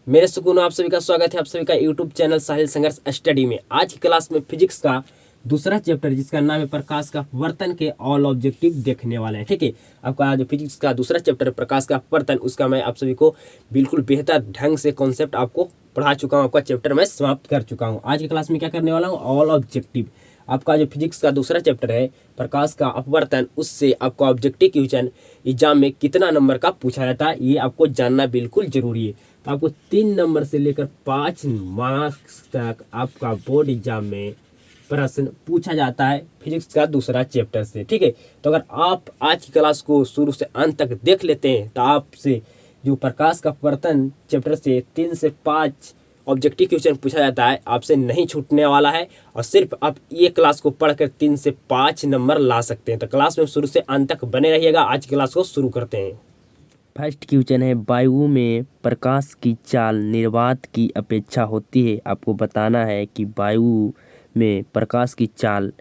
मेरे सुकून आप सभी का स्वागत है आप सभी का यूट्यूब चैनल साहिल संघर्ष स्टडी में। आज की क्लास में फिजिक्स का दूसरा चैप्टर जिसका नाम है प्रकाश का अपवर्तन के ऑल ऑब्जेक्टिव देखने वाले हैं। ठीक है, आपका जो फिजिक्स का दूसरा चैप्टर है प्रकाश का अपवर्तन, उसका मैं आप सभी को बिल्कुल बेहतर ढंग से कॉन्सेप्ट आपको पढ़ा चुका हूँ। आपका चैप्टर मैं समाप्त कर चुका हूँ। आज की क्लास में क्या करने वाला हूँ, ऑल ऑब्जेक्टिव। आपका जो फिजिक्स का दूसरा चैप्टर है प्रकाश का अपवर्तन, उससे आपका ऑब्जेक्टिव क्वेश्चन एग्जाम में कितना नंबर का पूछा जाता है ये आपको जानना बिल्कुल जरूरी है। तो आपको 3 नंबर से लेकर 5 मार्क्स तक आपका बोर्ड एग्जाम में प्रश्न पूछा जाता है फिजिक्स का दूसरा चैप्टर से। ठीक है, तो अगर आप आज की क्लास को शुरू से अंत तक देख लेते हैं तो आपसे जो प्रकाश का अपवर्तन चैप्टर से 3 से 5 ऑब्जेक्टिव क्वेश्चन पूछा जाता है आपसे नहीं छूटने वाला है, और सिर्फ आप ये क्लास को पढ़कर 3 से 5 नंबर ला सकते हैं। तो क्लास में शुरू से अंत तक बने रहिएगा। आज की क्लास को शुरू करते हैं। फर्स्ट क्वेश्चन है, वायु में प्रकाश की चाल निर्वात की अपेक्षा होती है। आपको बताना है कि वायु में प्रकाश की चाल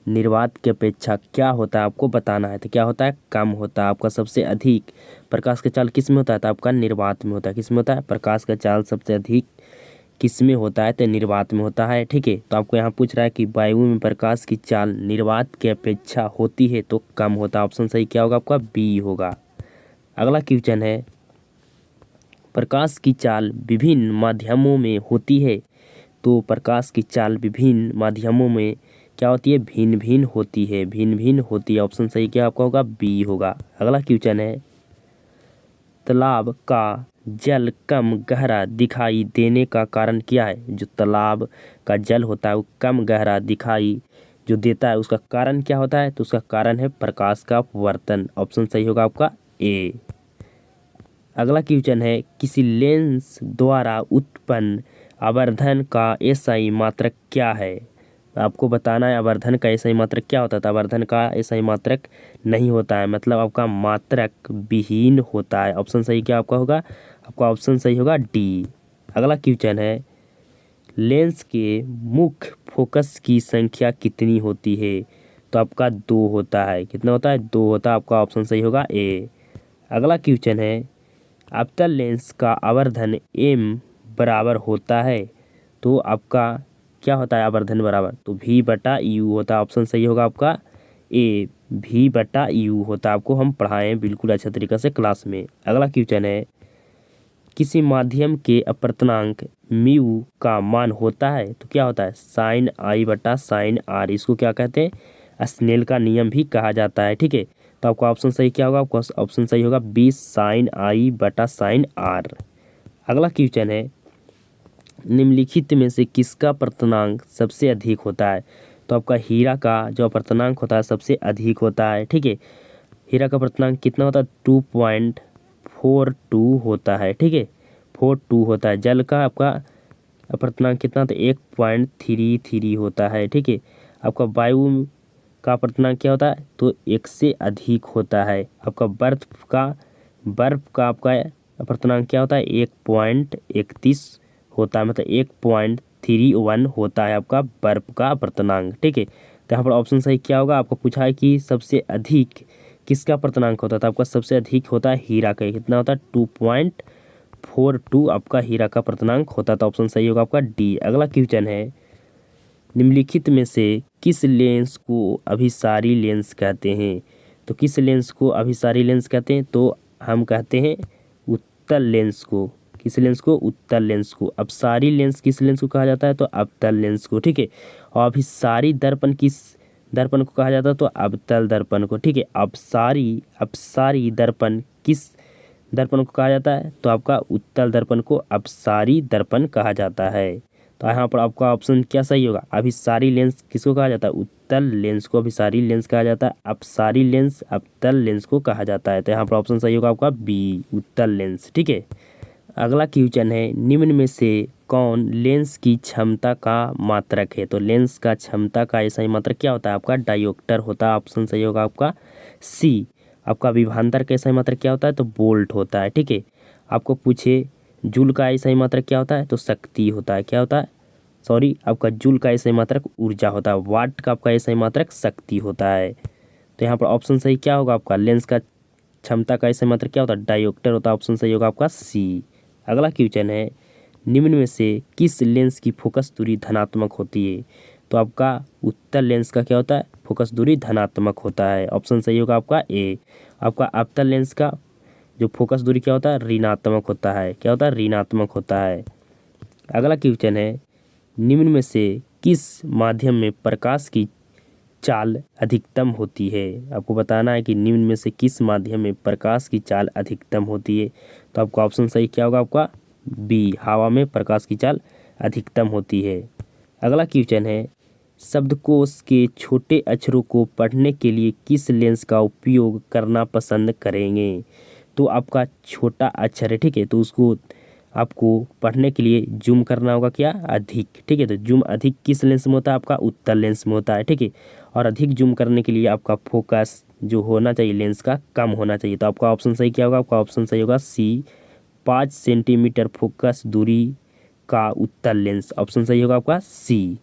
निर्वात की अपेक्षा क्या होता है, आपको बताना है। तो क्या होता है, कम होता है। आपका सबसे अधिक प्रकाश का चाल किस में होता है, तो आपका निर्वात में होता है। किस में होता है, प्रकाश का चाल सबसे अधिक किस में होता है, तो निर्वात में होता है। ठीक है, तो आपको यहाँ पूछ रहा है कि वायु में प्रकाश की चाल निर्वात की अपेक्षा होती है तो कम होता है। ऑप्शन सही क्या होगा, आपका बी होगा। अगला क्वेश्चन है, प्रकाश की चाल विभिन्न माध्यमों में होती है। तो प्रकाश की चाल विभिन्न माध्यमों में क्या होती है, भिन्न भिन्न होती है। भिन्न भिन्न होती है। ऑप्शन सही क्या आपका होगा, बी होगा। अगला क्वेश्चन है, तालाब का जल कम गहरा दिखाई देने का कारण क्या है। जो तालाब का जल होता है वो कम गहरा दिखाई जो देता है उसका कारण क्या होता है, तो उसका कारण है प्रकाश का अपवर्तन। ऑप्शन सही होगा आपका ए। अगला क्वेश्चन है, किसी लेंस द्वारा उत्पन्न आवर्धन का एसआई मात्रक क्या है। आपको बताना है आवर्धन का एसआई मात्रक क्या होता है। तो आवर्धन का एसआई मात्रक नहीं होता है, मतलब आपका मात्रक विहीन होता है। ऑप्शन सही क्या आपका होगा, आपका ऑप्शन सही होगा डी। अगला क्वेश्चन है, लेंस के मुख्य फोकस की संख्या कितनी होती है। तो आपका 2 होता है। कितना होता है, 2 होता है। आपका ऑप्शन सही होगा ए। अगला क्वेश्चन है, अवतल लेंस का आवर्धन एम बराबर होता है। तो आपका क्या होता है आवर्धन बराबर, तो भी बटा यू होता है। ऑप्शन सही होगा आपका ए, भी बटा यू होता है। आपको हम पढ़ाएं बिल्कुल अच्छे तरीके से क्लास में। अगला क्वेश्चन है, किसी माध्यम के अपवर्तनांक म्यू का मान होता है। तो क्या होता है, साइन आई बटा साइन आर। इसको क्या कहते हैं, स्नेल का नियम भी कहा जाता है। ठीक है, तो आपका ऑप्शन सही क्या होगा, आपका ऑप्शन सही होगा 20 साइन आई बटा साइन आर। अगला क्वेश्चन है, निम्नलिखित में से किसका अपवर्तनांक सबसे अधिक होता है। तो आपका हीरा का जो अपवर्तनांक होता है सबसे अधिक होता है। ठीक है, हीरा का अपवर्तनांक कितना होता है, 2.42 होता है। ठीक है, 42 होता है। जल का आपका अपवर्तनांक कितना, तो 1.33 होता है। ठीक है, आपका वायु का अपवर्तनांक क्या होता है, तो 1 से अधिक होता है। आपका बर्फ का आपका अपवर्तनांक क्या होता है, 1.31 होता है, मतलब 1.31 होता है आपका बर्फ का अपवर्तनांक। ठीक है, तो यहाँ पर ऑप्शन सही क्या होगा, आपको पूछा है कि सबसे अधिक किसका अपवर्तनांक होता था। आपका सबसे अधिक होता है हीरा का। कितना होता है, 2.42 आपका हीरा का अपवर्तनांक होता था। ऑप्शन सही होगा आपका डी। अगला क्वेश्चन है, निम्नलिखित में से किस लेंस को अभिसारी लेंस कहते हैं। तो किस लेंस को अभिसारी लेंस कहते हैं, तो हम कहते हैं उत्तल लेंस को। किस लेंस को, उत्तल लेंस को। अपसारी लेंस किस लेंस को कहा जाता है, तो अवतल लेंस को। ठीक है, और अभिसारी दर्पण किस दर्पण को कहा जाता है, तो अवतल दर्पण को। ठीक है, अपसारी दर्पण किस दर्पण को कहा जाता है, तो आपका उत्तल दर्पण को अपसारी दर्पण कहा जाता है। तो यहाँ पर आपका ऑप्शन क्या सही होगा, अभिसारी लेंस किसको कहा जाता है, उत्तल लेंस को अभिसारी लेंस कहा जाता है। अपसारी लेंस अवतल लेंस को कहा जाता है। तो यहाँ पर ऑप्शन सही होगा आपका बी, उत्तल लेंस। ठीक है, अगला क्वेश्चन है, निम्न में से कौन लेंस की क्षमता का मात्रक है। तो लेंस का क्षमता का सही मात्रक क्या होता है, आपका डायोप्टर होता है। ऑप्शन सही होगा आपका सी। आपका विभवांतर का सही मात्रक क्या होता है, तो वोल्ट होता है। ठीक है, आपको पूछे जूल का सही मात्रक क्या होता है, तो शक्ति होता है। क्या होता है, सॉरी, आपका जूल का सही मात्रक ऊर्जा होता है। वाट का आपका सही मात्रक शक्ति होता है। तो यहाँ पर ऑप्शन सही क्या होगा आपका, लेंस का क्षमता का सही मात्रक क्या होता है, डायोप्टर होता है। ऑप्शन सही होगा आपका सी। अगला क्वेश्चन है, निम्न में से किस लेंस की फोकस दूरी धनात्मक होती है? तो आपका उत्तल लेंस का क्या होता है? फोकस दूरी धनात्मक होता है। ऑप्शन सही होगा आपका ए। आपका अवतल लेंस का जो फोकस दूरी क्या होता है? ऋणात्मक होता है। क्या होता है? ऋणात्मक होता है। अगला क्वेश्चन है, निम्न में से किस माध्यम में प्रकाश की चाल अधिकतम होती है? आपको बताना है कि निम्न में से किस माध्यम में प्रकाश की चाल अधिकतम होती है। तो आपका ऑप्शन सही क्या होगा? आपका बी, हवा में प्रकाश की चाल अधिकतम होती है। अगला क्वेश्चन है, शब्दकोश के छोटे अक्षरों को पढ़ने के लिए किस लेंस का उपयोग करना पसंद करेंगे? तो आपका छोटा अक्षर है, ठीक है, तो उसको आपको पढ़ने के लिए जूम करना होगा क्या? अधिक, ठीक है। तो जूम अधिक किस लेंस में होता है? आपका उत्तल लेंस में होता है, ठीक है। और अधिक जूम करने के लिए आपका फोकस जो होना चाहिए लेंस का कम होना चाहिए। तो आपका ऑप्शन सही क्या होगा? आपका ऑप्शन सही होगा सी, 5 सेंटीमीटर फोकस दूरी का उत्तल लेंस। ऑप्शन सही होगा आपका सी।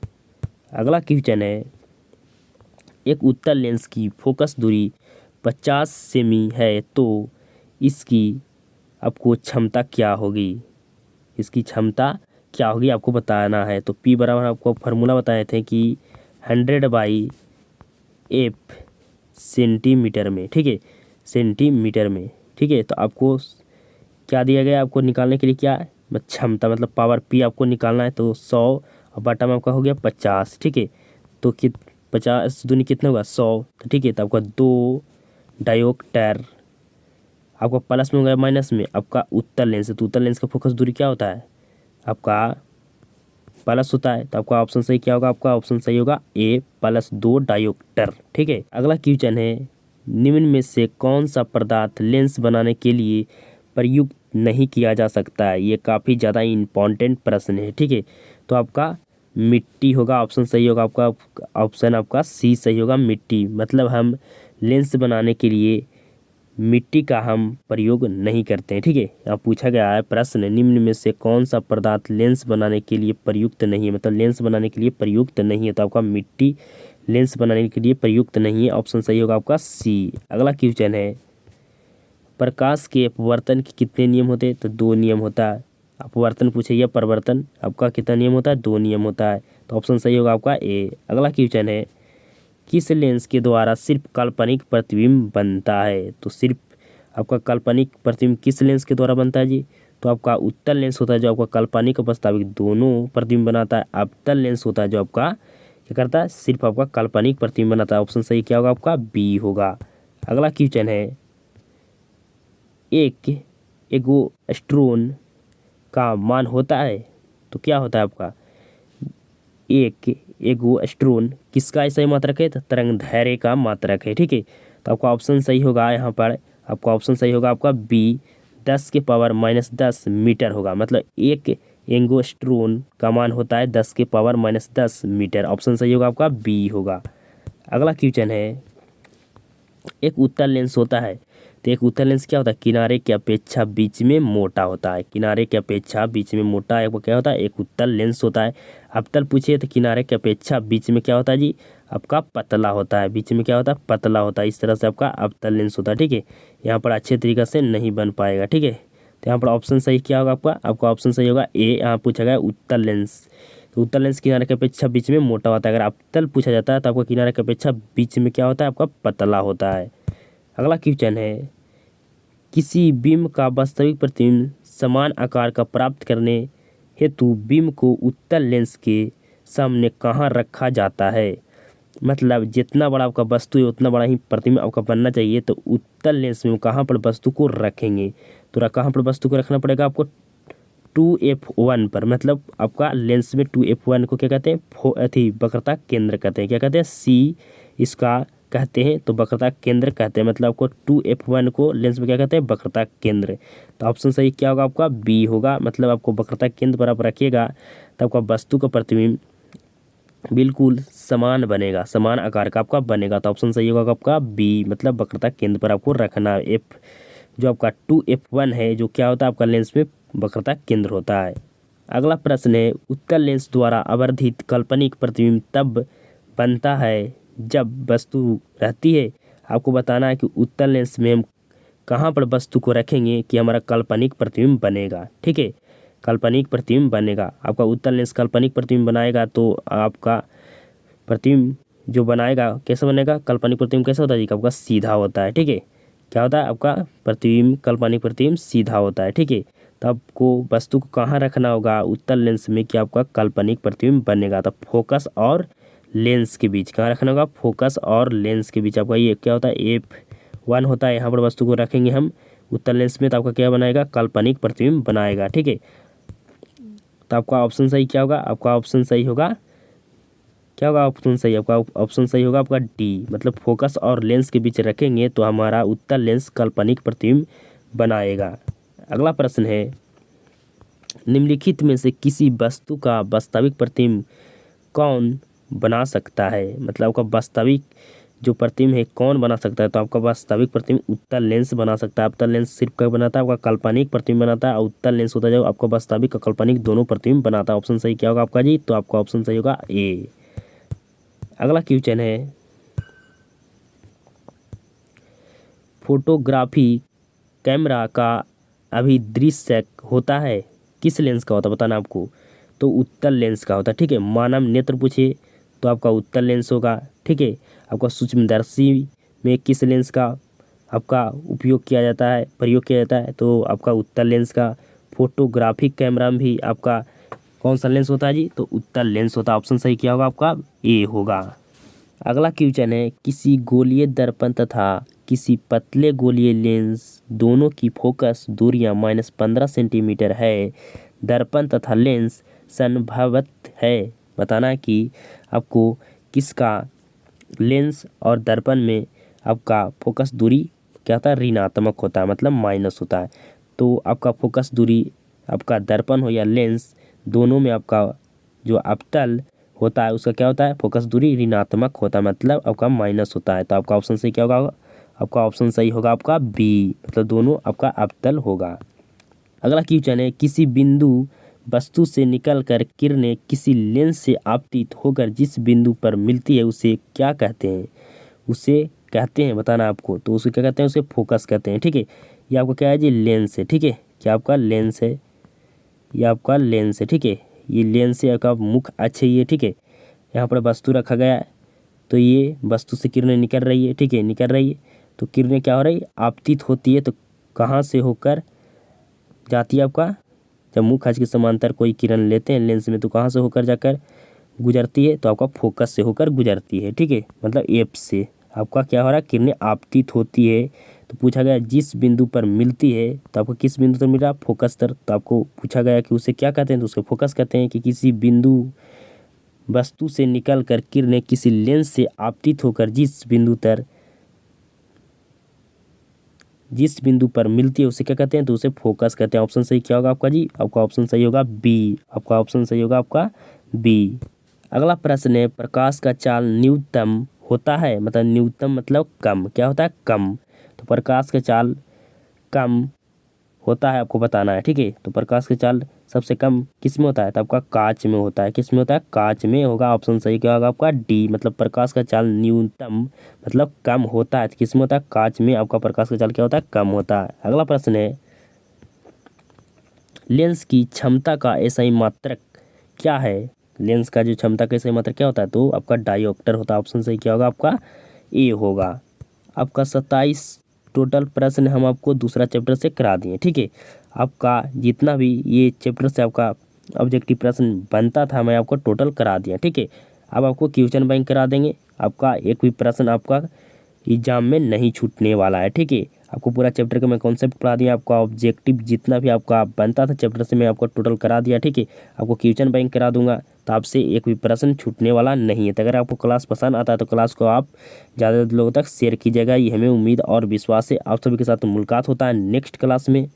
अगला क्वेश्चन है, एक उत्तल लेंस की फोकस दूरी 50 सेमी है तो इसकी आपको क्षमता क्या होगी? इसकी क्षमता क्या होगी आपको बताना है। तो P बराबर आपको फार्मूला बताए थे कि 100/F सेंटीमीटर में, ठीक है, सेंटीमीटर में, ठीक है। तो आपको क्या दिया गया? आपको निकालने के लिए क्या है? क्षमता मतलब पावर P आपको निकालना है। तो 100 और बटा में आपका हो गया 50, ठीक है। तो 50 दूनी कितना होगा? 100, तो ठीक है। तो आपका 2 डायोप्टर, आपका प्लस में हो गया माइनस में आपका उत्तल लेंस है। तो उत्तल लेंस का फोकस दूरी क्या होता है? आपका प्लस होता है। तो आपका ऑप्शन सही क्या होगा? आपका ऑप्शन सही होगा ए, +2 डायोप्टर, ठीक है। अगला क्वेश्चन है, निम्न में से कौन सा पदार्थ लेंस बनाने के लिए प्रयुक्त नहीं किया जा सकता है? ये काफ़ी ज़्यादा इम्पॉर्टेंट प्रश्न है, ठीक है। तो आपका मिट्टी होगा। ऑप्शन सही होगा आपका, ऑप्शन आपका सी सही होगा, मिट्टी। मतलब हम लेंस बनाने के लिए मिट्टी का हम प्रयोग नहीं करते हैं, ठीक है। यहाँ पूछा गया है प्रश्न, निम्न में से कौन सा पदार्थ लेंस बनाने के लिए प्रयुक्त नहीं है? मतलब लेंस बनाने के लिए प्रयुक्त नहीं है। तो आपका मिट्टी लेंस बनाने के लिए प्रयुक्त नहीं है। ऑप्शन सही होगा आपका सी। अगला क्वेश्चन है, प्रकाश के अपवर्तन के कितने नियम होते हैं? तो 2 नियम होता है। अपवर्तन पूछे या परिवर्तन, आपका कितना नियम होता है? 2 नियम होता है। तो ऑप्शन सही होगा आपका ए। अगला क्वेश्चन है, किस लेंस के द्वारा सिर्फ काल्पनिक प्रतिबिंब बनता है? तो सिर्फ आपका काल्पनिक प्रतिबिंब किस लेंस के द्वारा बनता है जी? तो आपका उत्तल लेंस होता है जो आपका काल्पनिक और वास्तविक दोनों प्रतिबिंब बनाता है। अवतल लेंस होता है जो आपका क्या करता है? सिर्फ आपका काल्पनिक प्रतिबिंब बनाता है। ऑप्शन सही क्या होगा? आपका बी होगा। अगला क्वेश्चन है, एक एगोस्ट्रोन का मान होता है तो क्या होता है आपका? एक एगोस्ट्रोन किसका सही मात्रक है? तो तरंगदैर्घ्य का मात्रक है, ठीक है। तो आपका ऑप्शन सही होगा यहाँ पर, आपका ऑप्शन सही होगा आपका बी, 10⁻−10 मीटर होगा। मतलब एक एंगोस्ट्रोन का मान होता है 10⁻−10 मीटर। ऑप्शन सही होगा आपका बी होगा। अगला क्वेश्चन है, एक उत्तल लेंस होता है तो एक उत्तल लेंस क्या होता है? किनारे की अपेक्षा बीच में मोटा होता है। किनारे की अपेक्षा बीच में मोटा है वो क्या होता है? एक उत्तल लेंस होता है। अवतल पूछिए तो किनारे की अपेक्षा बीच में क्या होता है जी? आपका पतला होता है। बीच में क्या होता है? पतला होता है। इस तरह से आपका अवतल लेंस होता है, ठीक है। यहाँ पर अच्छे तरीके से नहीं बन पाएगा, ठीक है। तो यहाँ पर ऑप्शन सही क्या होगा आपका? आपका ऑप्शन सही होगा ए। यहाँ पूछा गया उत्तल लेंस, तो उत्तल लेंस किनारे की अपेक्षा बीच में मोटा होता है। अगर अवतल पूछा जाता है तो आपका किनारे की अपेक्षा बीच में क्या होता है? आपका पतला होता है। अगला क्वेश्चन है, किसी बिंब का वास्तविक प्रतिबिंब समान आकार का प्राप्त करने हेतु बिंब को उत्तल लेंस के सामने कहाँ रखा जाता है? मतलब जितना बड़ा आपका वस्तु है उतना बड़ा ही प्रतिबिंब आपका बनना चाहिए। तो उत्तल लेंस में कहाँ पर वस्तु को रखेंगे? तो कहाँ पर वस्तु को रखना पड़ेगा आपको? 2f1 पर। मतलब आपका लेंस में 2f1 को क्या कहते हैं? वक्रता केंद्र कहते हैं। क्या कहते हैं? सी इसका कहते हैं, तो वक्रता केंद्र कहते हैं। मतलब आपको 2f1 को लेंस में क्या कहते हैं? वक्रता केंद्र। तो ऑप्शन सही क्या होगा? आपका बी होगा। मतलब आपको वक्रता केंद्र पर आप रखिएगा तो आपका वस्तु का प्रतिबिंब बिल्कुल समान बनेगा, समान आकार का आपका बनेगा। तो ऑप्शन सही होगा आपका बी, मतलब वक्रता केंद्र पर आपको रखना है। एफ जो आपका 2f1 है जो क्या होता है? आपका लेंस में वक्रता केंद्र होता है। अगला प्रश्न है, उत्तल लेंस द्वारा आवर्धित काल्पनिक प्रतिबिंब तब बनता है जब वस्तु रहती है। आपको बताना है कि उत्तल लेंस में हम कहाँ पर वस्तु को रखेंगे कि हमारा काल्पनिक प्रतिबिंब बनेगा, ठीक है। काल्पनिक प्रतिबिंब बनेगा। आपका उत्तल लेंस काल्पनिक प्रतिबिंब बनाएगा तो आपका प्रतिबिंब जो बनाएगा कैसे बनेगा, काल्पनिक प्रतिबिंब कैसे होता है जी, आपका सीधा होता है। ठीक है, क्या होता है आपका प्रतिबिंब, काल्पनिक प्रतिबिंब सीधा होता है। ठीक है, तो आपको वस्तु को कहाँ रखना होगा, उत्तल लेंस में, कि आपका काल्पनिक प्रतिबिंब बनेगा। तो फोकस और लेंस के बीच कहाँ रखना होगा, फोकस और लेंस के बीच आपका ये क्या होता है, F1 होता है। यहाँ पर वस्तु को रखेंगे हम उत्तल लेंस में तो आपका क्या बनाएगा, काल्पनिक प्रतिबिंब बनाएगा। ठीक है, तो आपका ऑप्शन सही क्या होगा, आपका ऑप्शन सही होगा, क्या होगा ऑप्शन सही, आपका ऑप्शन सही होगा आपका डी, मतलब फोकस और लेंस के बीच रखेंगे तो हमारा उत्तल लेंस काल्पनिक प्रतिबिंब बनाएगा। अगला प्रश्न है, निम्नलिखित में से किसी वस्तु का वास्तविक प्रतिबिंब कौन बना सकता है, मतलब आपका वास्तविक जो प्रतिबिंब है कौन बना सकता है, तो आपका वास्तविक प्रतिबिंब उत्तल लेंस बना सकता है। उत्तल लेंस सिर्फ क्या बनाता है, आपका काल्पनिक प्रतिबिंब बनाता है, और उत्तल लेंस होता है जो आपका वास्तविक और काल्पनिक दोनों प्रतिबिंब बनाता है। ऑप्शन सही क्या होगा आपका जी, तो आपका ऑप्शन सही होगा ए। अगला क्वेश्चन है, फोटोग्राफी कैमरा का अभिदृश्यक होता है किस लेंस का होता है, बताना आपको, तो उत्तल लेंस का होता है। ठीक है, मानव नेत्र पूछे तो आपका उत्तल लेंस होगा। ठीक है, आपका सूक्ष्मदर्शी में किस लेंस का आपका उपयोग किया जाता है, प्रयोग किया जाता है, तो आपका उत्तल लेंस का। फोटोग्राफिक कैमरा में भी आपका कौन सा लेंस होता है जी, तो उत्तल लेंस होता है। ऑप्शन सही क्या होगा आपका, ए होगा। अगला क्वेश्चन है, किसी गोलीय दर्पण तथा किसी पतले गोलीय लेंस दोनों की फोकस दूरियां -15 सेंटीमीटर है। दर्पण तथा लेंस संभवत है, बताना कि आपको किसका लेंस और दर्पण में आपका फोकस दूरी क्या होता है, ऋणात्मक होता है, मतलब माइनस होता है। तो आपका फोकस दूरी आपका दर्पण हो या लेंस, दोनों में आपका जो अवतल होता है उसका क्या होता है, फोकस दूरी ऋणात्मक होता है, मतलब आपका माइनस होता है। तो आपका ऑप्शन सही क्या होगा, आपका ऑप्शन सही होगा आपका बी, मतलब दोनों आपका अवतल होगा। अगला क्वेश्चन है, किसी बिंदु वस्तु से निकलकर किरणें किसी लेंस से आपतित होकर जिस बिंदु पर मिलती है उसे क्या कहते हैं, उसे कहते हैं बताना आपको, तो उसे क्या कहते हैं, उसे फोकस कहते हैं। ठीक है, ये आपका क्या है जी, लेंस है। ठीक है, क्या आपका लेंस है, ये आपका लेंस है। ठीक है, ये लेंस है, आपका मुख्य अक्ष है ये। ठीक है, यहाँ पर वस्तु रखा गया है तो ये वस्तु से किरणें निकल रही है। ठीक है, निकल रही है तो किरणें क्या हो रही है, आपतित होती है, तो कहाँ से होकर जाती है आपका, जब मुख्य अक्ष के समांतर कोई किरण लेते हैं लेंस में तो कहाँ से होकर जाकर गुजरती है, तो आपका फोकस से होकर गुजरती है। ठीक है, मतलब एफ से आपका क्या हो रहा है, किरणें आपतित होती है। तो पूछा गया जिस बिंदु पर मिलती है, तो आपको किस बिंदु पर मिल रहा है, फोकस पर। तो आपको पूछा गया कि उसे क्या कहते हैं, तो उसको फोकस कहते हैं। कि किसी बिंदु वस्तु से निकल कर किरणें किसी लेंस से आपतित होकर जिस बिंदु पर मिलती है उसे क्या कहते हैं, तो उसे फोकस कहते हैं। ऑप्शन सही क्या होगा आपका जी, आपका ऑप्शन सही होगा बी, आपका ऑप्शन सही होगा आपका बी। अगला प्रश्न है, प्रकाश का चाल न्यूनतम होता है, मतलब न्यूनतम मतलब कम, क्या होता है, कम। तो प्रकाश का चाल कम होता है, आपको बताना है। ठीक है, तो प्रकाश का चाल सबसे कम किस में होता है, तो आपका कांच में होता है। किस में होता है, कांच में होगा। ऑप्शन सही क्या होगा आपका डी, मतलब प्रकाश का चाल न्यूनतम मतलब कम होता है, किस में होता है, कांच में आपका प्रकाश का चाल क्या होता है, कम होता है। अगला प्रश्न है, लेंस की क्षमता का एसआई मात्रक क्या है, लेंस का जो क्षमता का एसआई मात्रक क्या होता है, तो आपका डायोप्टर होता है। ऑप्शन सही क्या होगा आपका ए होगा। आपका 27 टोटल प्रश्न हम आपको दूसरा चैप्टर से करा दिए। ठीक है, आपका जितना भी ये चैप्टर से आपका ऑब्जेक्टिव प्रश्न बनता था मैं आपको टोटल करा दिया। ठीक है, अब आपको क्वेश्चन बैंक करा देंगे, आपका एक भी प्रश्न आपका एग्जाम में नहीं छूटने वाला है। ठीक है, आपको पूरा चैप्टर का मैं कॉन्सेप्ट पढ़ा दिया, आपका ऑब्जेक्टिव जितना भी आपका बनता था चैप्टर से मैं आपको टोटल करा दिया। ठीक है, आपको क्वेश्चन बैंक करा दूंगा, तो आपसे एक भी प्रश्न छूटने वाला नहीं है। तो अगर आपको क्लास पसंद आता है तो क्लास को आप ज़्यादा लोगों तक शेयर कीजिएगा, ये हमें उम्मीद और विश्वास है। आप सभी के साथ मुलाकात होता है नेक्स्ट क्लास में।